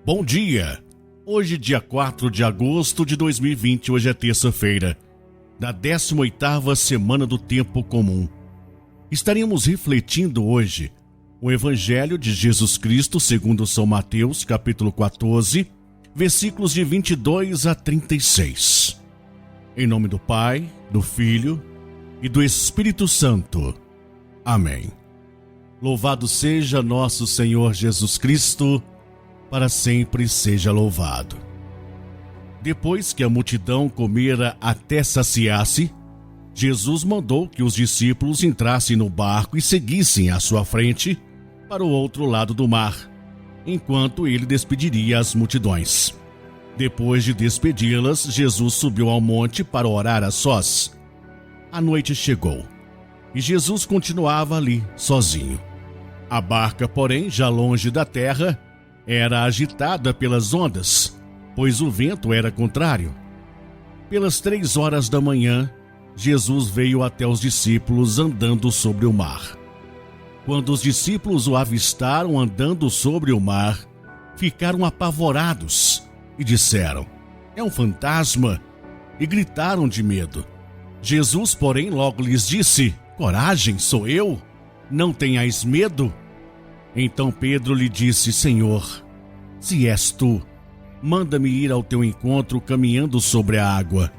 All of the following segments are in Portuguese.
Bom dia! Hoje, dia 4 de agosto de 2020, hoje é terça-feira, da 18ª semana do Tempo Comum. Estaremos refletindo hoje o Evangelho de Jesus Cristo segundo São Mateus, capítulo 14, versículos de 22 a 36. Em nome do Pai, do Filho e do Espírito Santo. Amém. Louvado seja nosso Senhor Jesus Cristo, para sempre seja louvado. Depois que a multidão comera até saciar-se, Jesus mandou que os discípulos entrassem no barco e seguissem à sua frente para o outro lado do mar, enquanto ele despediria as multidões. Depois de despedi-las, Jesus subiu ao monte para orar a sós. A noite chegou e Jesus continuava ali, sozinho. A barca, porém, já longe da terra, era agitada pelas ondas, pois o vento era contrário. Pelas 3 horas da manhã, Jesus veio até os discípulos andando sobre o mar. Quando os discípulos o avistaram andando sobre o mar, ficaram apavorados e disseram: "É um fantasma!" e gritaram de medo. Jesus, porém, logo lhes disse: "Coragem, sou eu, não tenhais medo." Então Pedro lhe disse: "Senhor, se és tu, manda-me ir ao teu encontro caminhando sobre a água."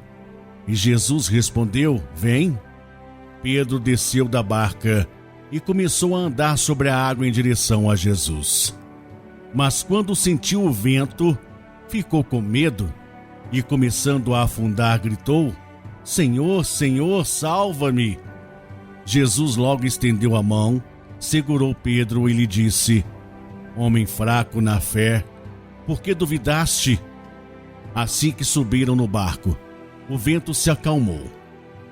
E Jesus respondeu: "Vem." Pedro desceu da barca e começou a andar sobre a água em direção a Jesus. Mas quando sentiu o vento, ficou com medo e, começando a afundar, gritou: "Senhor, Senhor, salva-me!" Jesus logo estendeu a mão, segurou Pedro e lhe disse: "Homem fraco na fé, por que duvidaste?" Assim que subiram no barco, o vento se acalmou.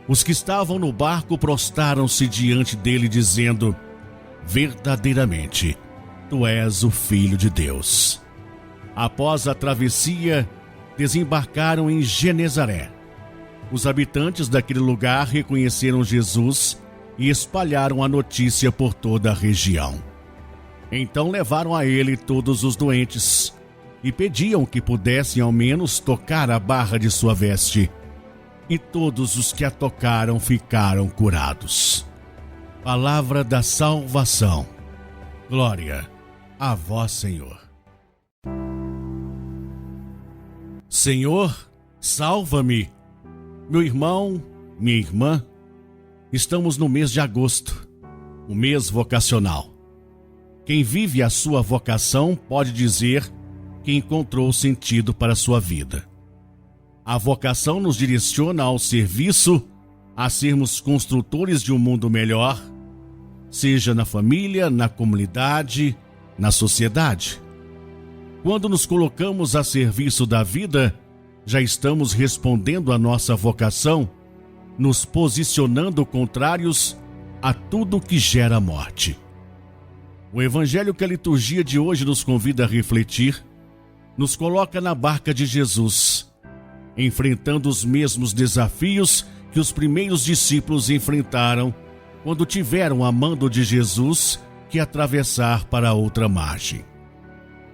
Os que estavam no barco prostraram-se diante dele, dizendo: "Verdadeiramente, tu és o Filho de Deus." Após a travessia, desembarcaram em Genezaré. Os habitantes daquele lugar reconheceram Jesus e espalharam a notícia por toda a região. Então levaram a ele todos os doentes e pediam que pudessem ao menos tocar a barra de sua veste. E todos os que a tocaram ficaram curados. Palavra da salvação. Glória a vós, Senhor. Senhor, salva-me. Meu irmão, minha irmã, estamos no mês de agosto, o mês vocacional. Quem vive a sua vocação pode dizer que encontrou sentido para a sua vida. A vocação nos direciona ao serviço, a sermos construtores de um mundo melhor, seja na família, na comunidade, na sociedade. Quando nos colocamos a serviço da vida, já estamos respondendo à nossa vocação, nos posicionando contrários a tudo que gera morte. O evangelho que a liturgia de hoje nos convida a refletir, nos coloca na barca de Jesus, enfrentando os mesmos desafios que os primeiros discípulos enfrentaram quando tiveram a mando de Jesus que atravessar para outra margem.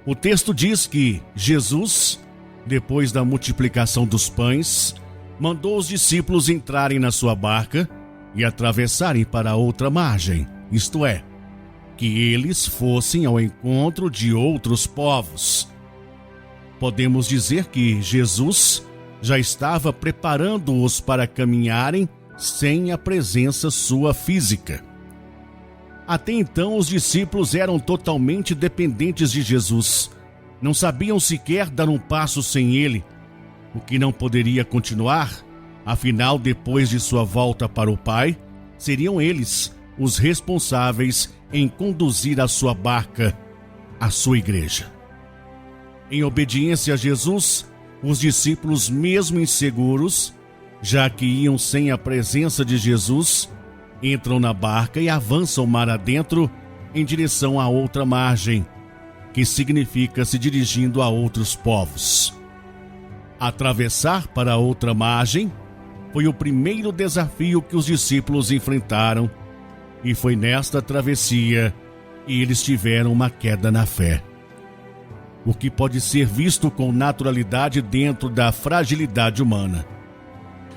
O texto diz que Jesus, depois da multiplicação dos pães, mandou os discípulos entrarem na sua barca e atravessarem para outra margem, isto é, que eles fossem ao encontro de outros povos. Podemos dizer que Jesus já estava preparando-os para caminharem sem a presença sua física. Até então, os discípulos eram totalmente dependentes de Jesus. Não sabiam sequer dar um passo sem ele, o que não poderia continuar. Afinal, depois de sua volta para o Pai, seriam eles os responsáveis em conduzir a sua barca, a sua igreja. Em obediência a Jesus, os discípulos, mesmo inseguros, já que iam sem a presença de Jesus, entram na barca e avançam mar adentro em direção a outra margem, que significa se dirigindo a outros povos. Atravessar para outra margem foi o primeiro desafio que os discípulos enfrentaram, e foi nesta travessia que eles tiveram uma queda na fé. o que pode ser visto com naturalidade dentro da fragilidade humana.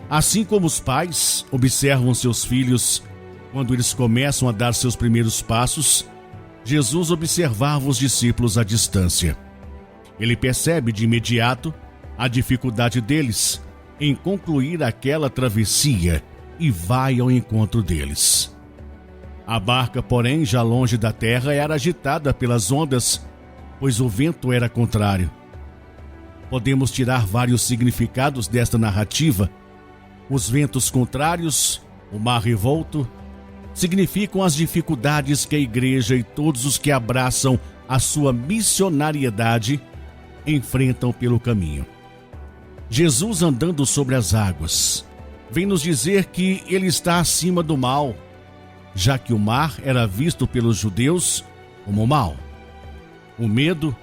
Assim como os pais observam seus filhos quando eles começam a dar seus primeiros passos, Jesus observava os discípulos à distância. Ele percebe de imediato a dificuldade deles em concluir aquela travessia e vai ao encontro deles. A barca, porém, já longe da terra, era agitada pelas ondas, pois o vento era contrário. Podemos tirar vários significados desta narrativa. Os ventos contrários, o mar revolto, significam as dificuldades que a igreja e todos os que abraçam a sua missionariedade enfrentam pelo caminho. Jesus, andando sobre as águas, vem nos dizer que ele está acima do mal, já que o mar era visto pelos judeus como mal. O medo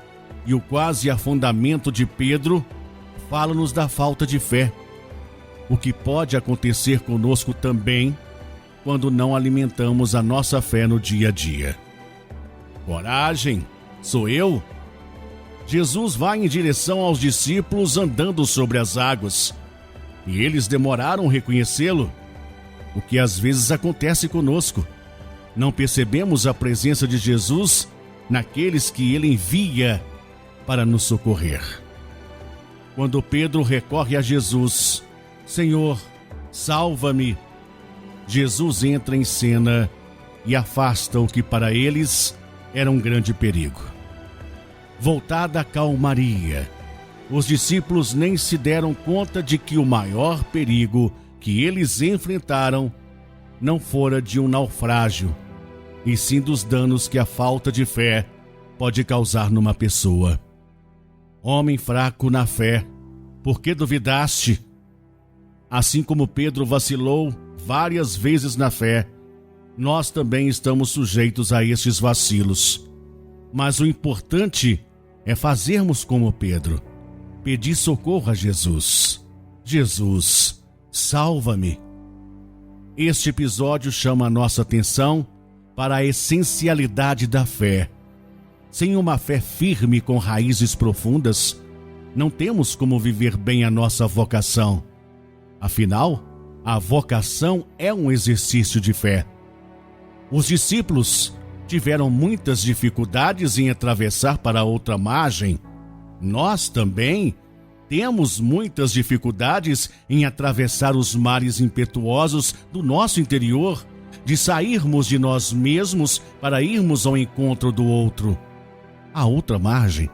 e o quase afundamento de Pedro falam-nos da falta de fé, o que pode acontecer conosco também quando não alimentamos a nossa fé no dia a dia. Coragem, sou eu? Jesus vai em direção aos discípulos andando sobre as águas, e eles demoraram a reconhecê-lo, o que às vezes acontece conosco. Não percebemos a presença de Jesus naqueles que ele envia para nos socorrer. Quando Pedro recorre a Jesus, Senhor, salva-me, Jesus entra em cena e afasta o que para eles era um grande perigo. Voltada a calmaria, os discípulos nem se deram conta de que o maior perigo que eles enfrentaram não fora de um naufrágio, e sim dos danos que a falta de fé pode causar numa pessoa. Homem fraco na fé, por que duvidaste? Assim como Pedro vacilou várias vezes na fé, nós também estamos sujeitos a estes vacilos. Mas o importante é fazermos como Pedro, pedir socorro a Jesus. Jesus, salva-me. Este episódio chama a nossa atenção para a essencialidade da fé. Sem uma fé firme com raízes profundas, não temos como viver bem a nossa vocação. Afinal, a vocação é um exercício de fé. Os discípulos tiveram muitas dificuldades em atravessar para outra margem. Nós também temos muitas dificuldades em atravessar os mares impetuosos do nosso interior, de sairmos de nós mesmos para irmos ao encontro do outro, a outra margem.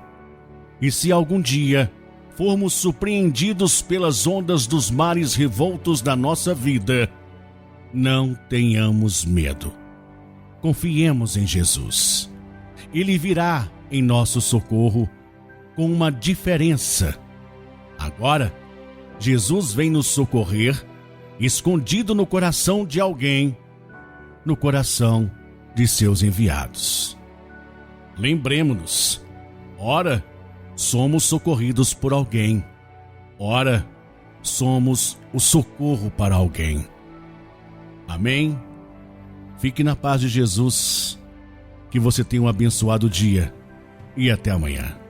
E se algum dia formos surpreendidos pelas ondas dos mares revoltos da nossa vida, não tenhamos medo. Confiemos em Jesus. Ele virá em nosso socorro com uma diferença. Agora, Jesus vem nos socorrer, escondido no coração de alguém, no coração de seus enviados. Lembremos-nos, ora, somos socorridos por alguém, ora, somos o socorro para alguém. Amém? Fique na paz de Jesus, que você tenha um abençoado dia e até amanhã.